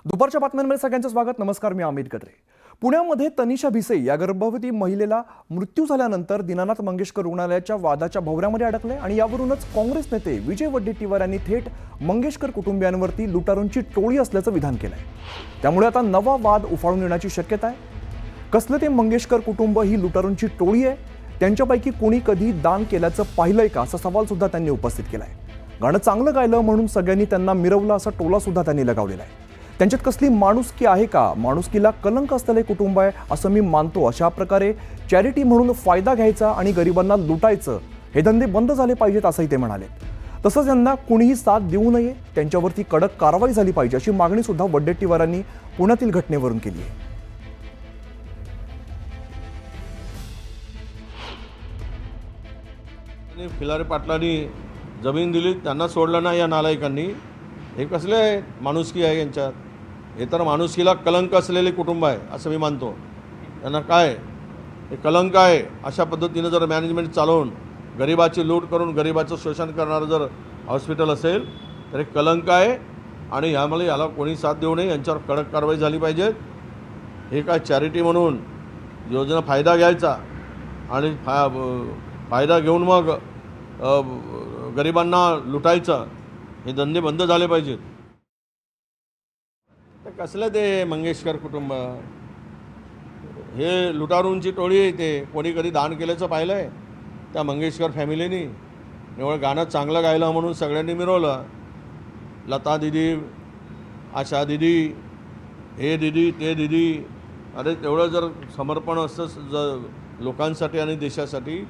दुपारच्या बातम्यांमध्ये सगळ्यांचं स्वागत. नमस्कार, मी अमित गद्रे. पुण्यामध्ये तनिषा भिसे या गर्भवती महिलेला मृत्यू झाल्यानंतर दीनानाथ मंगेशकर रुग्णालयाच्या वादाच्या भोवऱ्यामध्ये अडकले आणि यावरूनच काँग्रेस नेते विजय वडेट्टीवार यांनी थेट मंगेशकर कुटुंबियांवरती लुटारूंची टोळी असल्याचं विधान केलंय. त्यामुळे आता नवा वाद उफाळून येण्याची शक्यता आहे. कसलं ते मंगेशकर कुटुंब ही लुटारूंची टोळी आहे? त्यांच्यापैकी कोणी कधी दान केल्याचं पाहिलंय का, असा सवाल सुद्धा त्यांनी उपस्थित केलाय. गाणं चांगलं गायलं म्हणून सगळ्यांनी त्यांना मिरवलं असा टोला सुद्धा त्यांनी लगावलेला आहे. त्यांच्यात कसली माणुसकी आहे का? माणुसकीला कलंक असलेले कुटुंब आहे असं मी मानतो. अशा प्रकारे चॅरिटी म्हणून फायदा घ्यायचा आणि गरिबांना लुटायचं हे धंदे बंद झाले पाहिजेत असंही ते म्हणाले. तसंच यांना कुणीही साथ देऊ नये, त्यांच्यावरती कडक कारवाई झाली पाहिजे अशी मागणी सुद्धा वडेट्टीवारांनी पुण्यातील घटनेवरून केली आहे. खिलारे पाटलांनी जमीन दिली, त्यांना सोडलं नाही या नालायकांनी. हे कसले माणुसकी आहे यांच्यात? हे तर माणुसकीला कलंक असलेले कुटुंब आहे असं मी मानतो. त्यांना काय हे कलंक आहे? अशा पद्धतीनं जर मॅनेजमेंट चालवून गरिबाची लूट करून गरिबाचं शोषण करणारं जर हॉस्पिटल असेल तर हे कलंक आहे आणि ह्यामुळे याला कोणी साथ देऊ नये, यांच्यावर कडक कारवाई झाली पाहिजे. हे काय चॅरिटी म्हणून योजना फायदा घ्यायचा आणि फायदा घेऊन मग गरिबांना लुटायचं, हे धंदे बंद झाले पाहिजेत. तर कसलं ते मंगेशकर कुटुंब? हे लुटारूंची टोळी आहे. ते कोणी कधी दान केल्याचं पाहिलं आहे त्या मंगेशकर फॅमिलीनी? निवळ गाणं चांगलं गायलं म्हणून सगळ्यांनी मिरवलं. लता दिदी, आशा दिदी, हे दिदी, ते दिदी. अरे तेवढं जर समर्पण असतं जर लोकांसाठी आणि देशासाठी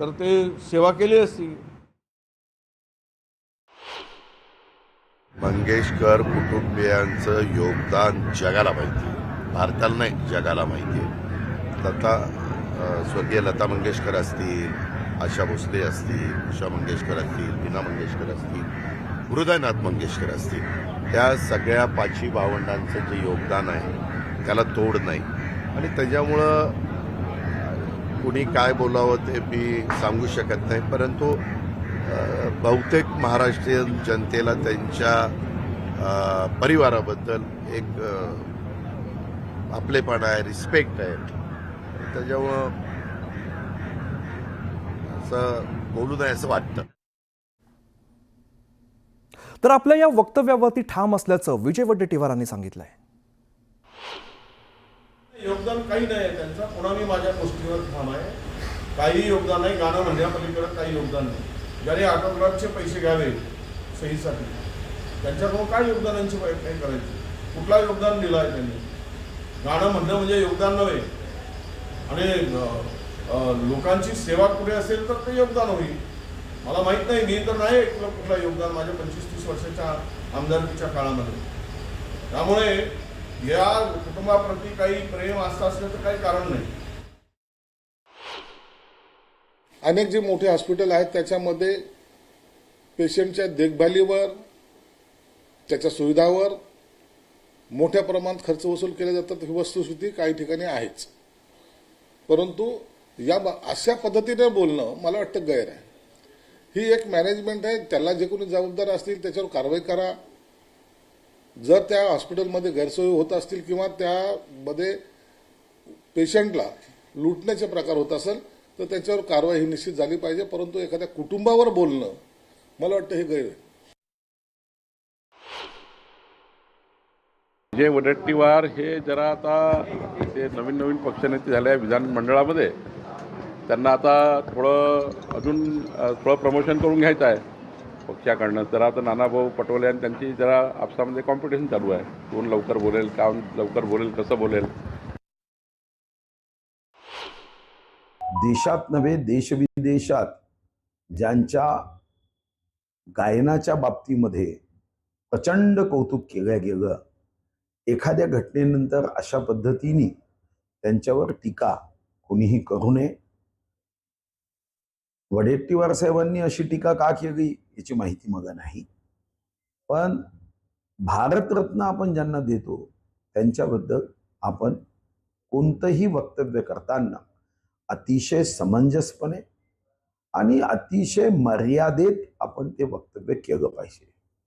तर ते सेवा केली असती. मंगेशकर कुटुंबियांचं योगदान जगाला माहिती आहे, भारताला नाही जगाला माहिती आहे. स्वर्गीय लता मंगेशकर असतील, आशा भोसले असतील, उषा मंगेशकर असतील, मीना मंगेशकर असतील, हृदयनाथ मंगेशकर असतील, त्या सगळ्या पाची भावंडांचं जे योगदान आहे त्याला तोड नाही. आणि त्याच्यामुळं कुणी काय बोलावं ते मी सांगू शकत नाही, परंतु बहुतेक महाराष्ट्रीयन जनतेला त्यांच्या परिवाराबद्दल एक आपलेपणा आहे, रिस्पेक्ट आहे. त्याच्यामुळं असं बोलू नये असं वाटतं. तर आपल्या या वक्तव्यावरती ठाम असल्याचं विजय वडेट्टीवारांनी सांगितलंय. योगदान काही नाही त्यांचा. पुन्हा मी माझ्या गोष्टीवर ठाम आहे. काही योगदान नाही. गाणं म्हणण्यापलीकडे काही योगदान नाही. ज्याने ऑटोग्राफचे पैसे घ्यावे सहीसाठी, त्यांच्याकडून काय योगदानांची काय करायची? कुठला योगदान दिलं आहे त्यांनी? गाणं म्हणणं म्हणजे योगदान नव्हे. आणि लोकांची सेवा कुठे असेल तर ते योगदान होईल. मला माहीत नाही, मी तर नाही ऐकलं कुठलं योगदान माझ्या 25-30 वर्षाच्या आमदारकीच्या काळामध्ये. त्यामुळे या कुटुंबाप्रती काही प्रेम आस्था असल्याचं काही कारण नाही. अनेक जे मोठे हॉस्पिटल आहेत त्याच्यामध्ये पेशंटच्या देखभालीवर, त्याच्या सुविधावर मोठ्या प्रमाणात खर्च वसूल केले जातात. ही वस्तुस्थिती काही ठिकाणी आहेच, परंतु या अशा पद्धतीने बोलणं मला वाटतं गैर आहे. ही एक मॅनेजमेंट आहे, त्याला जे कोणी जबाबदार असतील त्याच्यावर कारवाई करा. जर त्या हॉस्पिटलमध्ये गैरसोयी होत असतील किंवा त्यामध्ये पेशंटला लुटण्याचे प्रकार होत असेल तर त्याच्यावर कारवाई ही निश्चित झाली पाहिजे. परंतु एखाद्या कुटुंबावर बोलणं मला वाटतं हे गैर आहे. विजय वडेट्टीवार हे जरा आता ते नवीन पक्षनेते झाले आहे विधानमंडळामध्ये. त्यांना आता थोडं प्रमोशन करून घ्यायचं आहे पक्षाकडनं. जरा आता नानाभाऊ पटोले आणि त्यांची जरा आपसामध्ये कॉम्पिटिशन चालू आहे. कोण लवकर बोलेल, काम लवकर बोलेल, कसं बोलेल. देशात नव्हे देशविदेशात ज्यांच्या गायनाच्या बाबतीमध्ये प्रचंड कौतुक केलं गेलं, एखाद्या घटनेनंतर अशा पद्धतीने त्यांच्यावर टीका कोणीही करू नये. वडेट्टीवार साहेबांनी अशी टीका का केली याची माहिती मला नाही, पण भारतरत्न आपण ज्यांना देतो त्यांच्याबद्दल आपण कोणतंही वक्तव्य करताना अतिशय समंजसपणे आणि अतिशय मर्यादेत आपण ते वक्तव्य केलं पाहिजे.